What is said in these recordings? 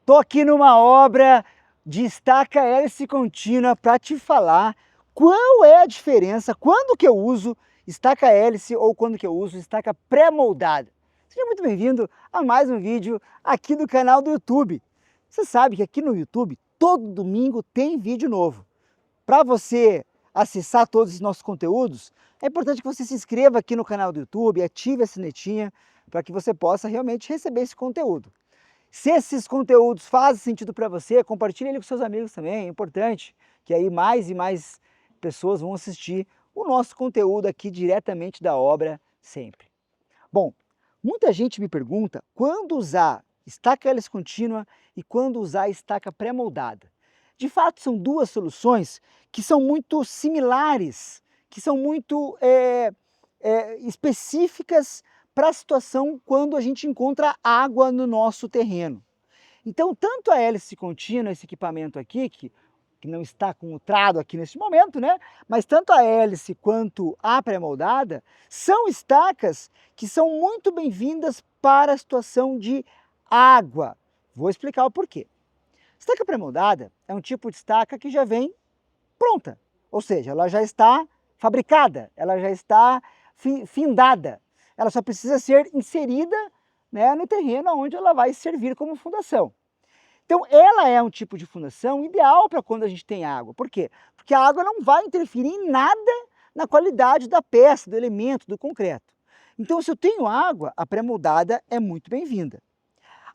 Tô aqui numa obra de estaca hélice contínua para te falar qual é a diferença, quando que eu uso estaca hélice ou quando que eu uso estaca pré-moldada. Seja muito bem-vindo a mais um vídeo aqui do canal do YouTube. Você sabe que aqui no YouTube todo domingo tem vídeo novo. Para você acessar todos os nossos conteúdos, é importante que você se inscreva aqui no canal do YouTube, ative a sinetinha para que você possa realmente receber esse conteúdo. Se esses conteúdos fazem sentido para você, compartilhe ele com seus amigos também, é importante que aí mais e mais pessoas vão assistir o nosso conteúdo aqui diretamente da obra sempre. Bom, muita gente me pergunta quando usar estaca hélice contínua e quando usar estaca pré-moldada. De fato, são duas soluções que são muito similares, que são muito específicas para a situação quando a gente encontra água no nosso terreno. Então, tanto a hélice contínua, esse equipamento aqui, que não está com o trado aqui neste momento, né? Mas tanto a hélice quanto a pré-moldada são estacas que são muito bem-vindas para a situação de água. Vou explicar o porquê. Estaca pré-moldada é um tipo de estaca que já vem pronta, ou seja, ela já está fabricada, ela já está findada. Ela só precisa ser inserida, né, no terreno onde ela vai servir como fundação. Então ela é um tipo de fundação ideal para quando a gente tem água. Por quê? Porque a água não vai interferir em nada na qualidade da peça, do elemento, do concreto. Então se eu tenho água, a pré-moldada é muito bem-vinda.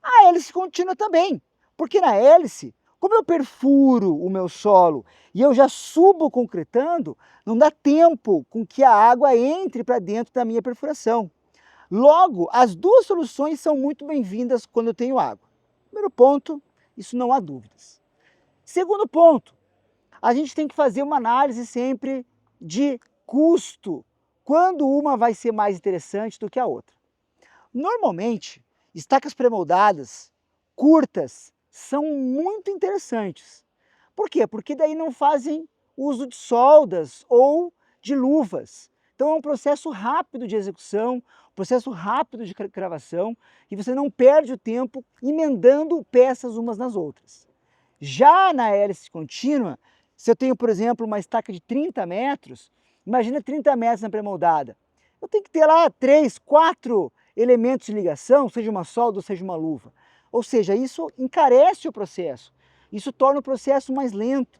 A hélice contínua também, porque na hélice, como eu perfuro o meu solo e eu já subo concretando, não dá tempo com que a água entre para dentro da minha perfuração. Logo, as duas soluções são muito bem-vindas quando eu tenho água. Primeiro ponto, isso não há dúvidas. Segundo ponto, a gente tem que fazer uma análise sempre de custo, quando uma vai ser mais interessante do que a outra. Normalmente, estacas pré-moldadas, curtas, são muito interessantes. Por quê? Porque daí não fazem uso de soldas ou de luvas. Então é um processo rápido de execução, um processo rápido de cravação, e você não perde o tempo emendando peças umas nas outras. Já na hélice contínua, se eu tenho, por exemplo, uma estaca de 30 metros, imagina 30 metros na pré-moldada. Eu tenho que ter lá 3, 4 elementos de ligação, seja uma solda ou seja uma luva. Ou seja, isso encarece o processo, isso torna o processo mais lento.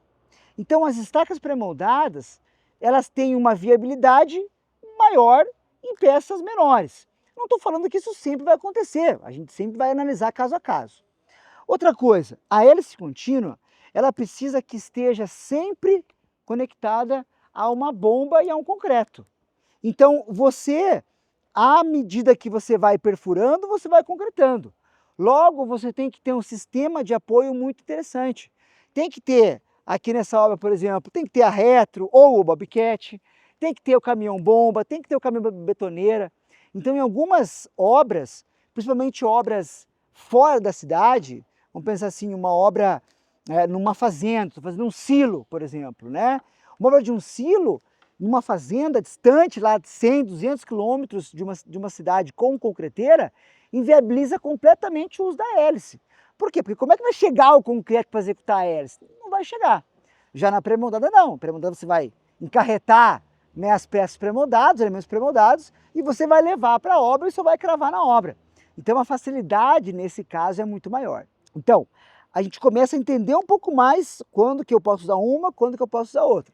Então as estacas pré-moldadas, elas têm uma viabilidade maior em peças menores. Não estou falando que isso sempre vai acontecer, a gente sempre vai analisar caso a caso. Outra coisa, a hélice contínua, ela precisa que esteja sempre conectada a uma bomba e a um concreto. Então você, à medida que você vai perfurando, você vai concretando. Logo, você tem que ter um sistema de apoio muito interessante. Tem que ter, aqui nessa obra, por exemplo, tem que ter a retro ou o bobcat, tem que ter o caminhão-bomba, tem que ter o caminhão-betoneira. Então, em algumas obras, principalmente obras fora da cidade, vamos pensar assim, uma obra numa fazenda, estou fazendo um silo, por exemplo, né? Uma obra de um silo, numa fazenda distante, lá de 100, 200 quilômetros de uma cidade com concreteira, inviabiliza completamente o uso da hélice. Por quê? Porque como é que vai chegar o concreto para executar a hélice? Não vai chegar. Já na pré-moldada não, pré-moldada você vai encarretar, né, as peças pré-moldadas, os elementos pré-moldados, e você vai levar para a obra e só vai cravar na obra. Então a facilidade nesse caso é muito maior. Então, a gente começa a entender um pouco mais quando que eu posso usar uma, quando que eu posso usar outra.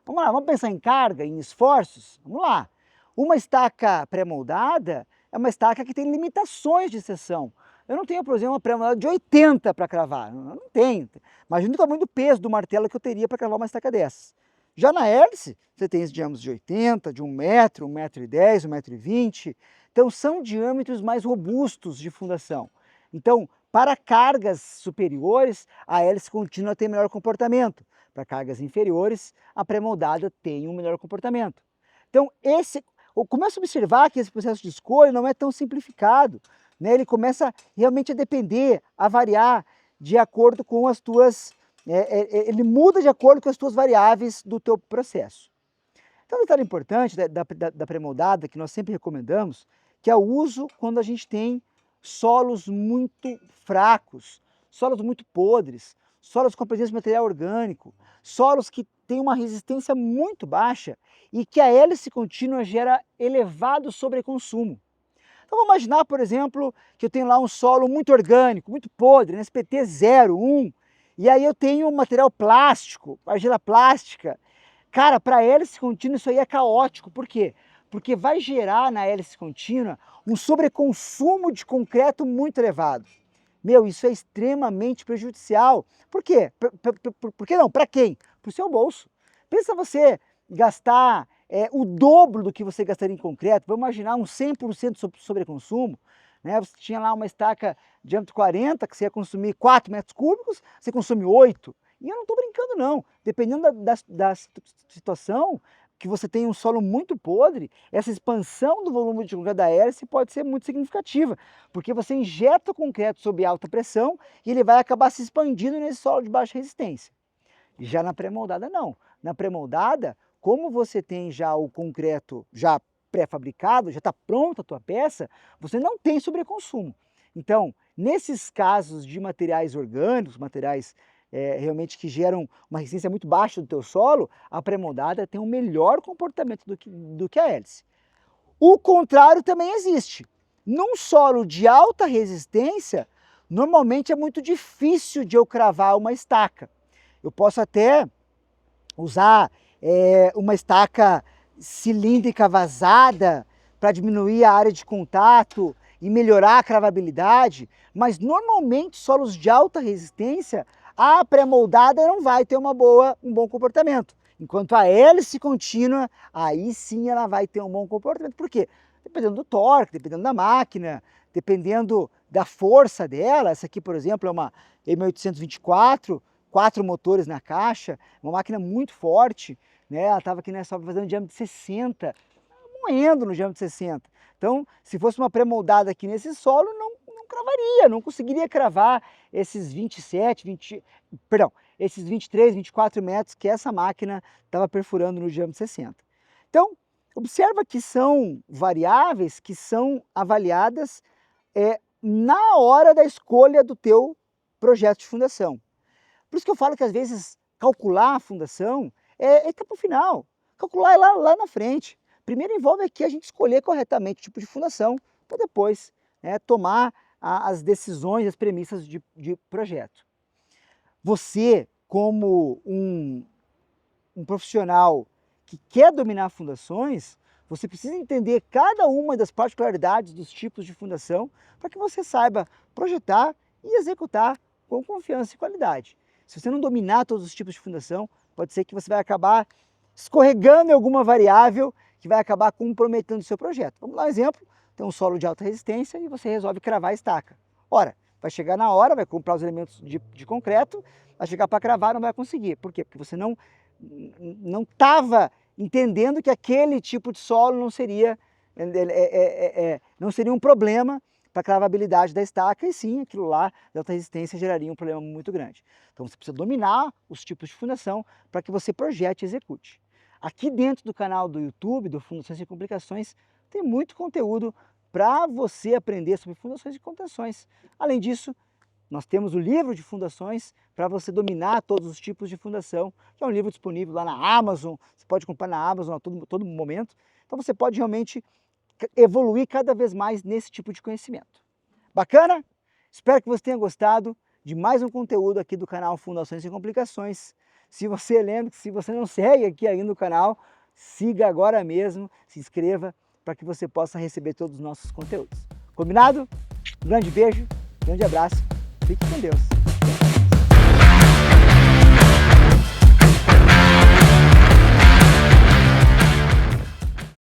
Vamos lá, vamos pensar em carga, em esforços? Vamos lá. Uma estaca pré-moldada é uma estaca que tem limitações de seção. Eu não tenho, por exemplo, uma pré-moldada de 80 para cravar, não tenho. Imagina o tamanho do peso do martelo que eu teria para cravar uma estaca dessas. Já na hélice, você tem esse diâmetro de 80, de 1 metro, 1,10 m, 1,20 m. Então são diâmetros mais robustos de fundação. Então, para cargas superiores, a hélice contínua tem melhor comportamento. Para cargas inferiores, a pré-moldada tem um melhor comportamento. Então, começa a observar que esse processo de escolha não é tão simplificado, né? Ele começa realmente a depender, a variar de acordo com as tuas... ele muda de acordo com as tuas variáveis do teu processo. Então, um detalhe importante da pré-moldada, que nós sempre recomendamos, que é o uso quando a gente tem solos muito fracos, solos muito podres, solos com presença de material orgânico, solos que têm uma resistência muito baixa e que a hélice contínua gera elevado sobreconsumo. Então vamos imaginar, por exemplo, que eu tenho lá um solo muito orgânico, muito podre, SPT 0, 1, e aí eu tenho um material plástico, argila plástica. Cara, para a hélice contínua isso aí é caótico. Por quê? Porque vai gerar na hélice contínua um sobreconsumo de concreto muito elevado. Meu, isso é extremamente prejudicial. Por quê? Por que não? Para quem? Para o seu bolso. Pensa você gastar o dobro do que você gastaria em concreto. Vamos imaginar um 100% de sobreconsumo. Né? Você tinha lá uma estaca de diâmetro 40, que você ia consumir 4 metros cúbicos, você consome 8. E eu não estou brincando não. Dependendo da situação, que você tem um solo muito podre, essa expansão do volume de concreto da hélice pode ser muito significativa, porque você injeta o concreto sob alta pressão e ele vai acabar se expandindo nesse solo de baixa resistência. Já na pré-moldada não. Na pré-moldada, como você tem já o concreto já pré-fabricado, já está pronta a tua peça, você não tem sobreconsumo. Então, nesses casos de materiais orgânicos, materiais realmente que geram uma resistência muito baixa do teu solo, a pré-moldada tem um melhor comportamento do que a hélice. O contrário também existe. Num solo de alta resistência, normalmente é muito difícil de eu cravar uma estaca. Eu posso até usar uma estaca cilíndrica vazada para diminuir a área de contato e melhorar a cravabilidade, mas normalmente solos de alta resistência, a pré-moldada não vai ter um bom comportamento. Enquanto a hélice contínua, aí sim ela vai ter um bom comportamento. Por quê? Dependendo do torque, dependendo da máquina, dependendo da força dela. Essa aqui, por exemplo, é uma M824, 4 motores na caixa, uma máquina muito forte, né? Ela estava aqui nessa obra fazendo diâmetro de 60, moendo no diâmetro de 60. Então, se fosse uma pré-moldada aqui nesse solo, não cravaria, não conseguiria cravar esses 23, 24 metros que essa máquina estava perfurando no diâmetro de 60. Então, observa que são variáveis que são avaliadas na hora da escolha do teu projeto de fundação. Por isso que eu falo que às vezes calcular a fundação é etapa final, calcular é lá na frente. Primeiro envolve aqui a gente escolher corretamente o tipo de fundação, para depois tomar as decisões, as premissas de projeto. Você, como um profissional que quer dominar fundações, você precisa entender cada uma das particularidades dos tipos de fundação para que você saiba projetar e executar com confiança e qualidade. Se você não dominar todos os tipos de fundação, pode ser que você vai acabar escorregando em alguma variável que vai acabar comprometendo o seu projeto. Vamos dar um exemplo. Tem um solo de alta resistência e você resolve cravar a estaca. Ora, vai chegar na hora, vai comprar os elementos de concreto, vai chegar para cravar, não vai conseguir. Por quê? Porque você não estava entendendo que aquele tipo de solo não seria um problema para a cravabilidade da estaca, e sim, aquilo lá de alta resistência geraria um problema muito grande. Então você precisa dominar os tipos de fundação para que você projete e execute. Aqui dentro do canal do YouTube, do Fundações e Complicações, tem muito conteúdo para você aprender sobre fundações e contenções. Além disso, nós temos o livro de fundações para você dominar todos os tipos de fundação, que é um livro disponível lá na Amazon, você pode comprar na Amazon a todo momento. Então você pode realmente evoluir cada vez mais nesse tipo de conhecimento. Bacana? Espero que você tenha gostado de mais um conteúdo aqui do canal Fundações e Complicações. Se você lembra, se você não segue aqui ainda no canal, siga agora mesmo, se inscreva para que você possa receber todos os nossos conteúdos. Combinado? Um grande beijo, grande abraço, fique com Deus.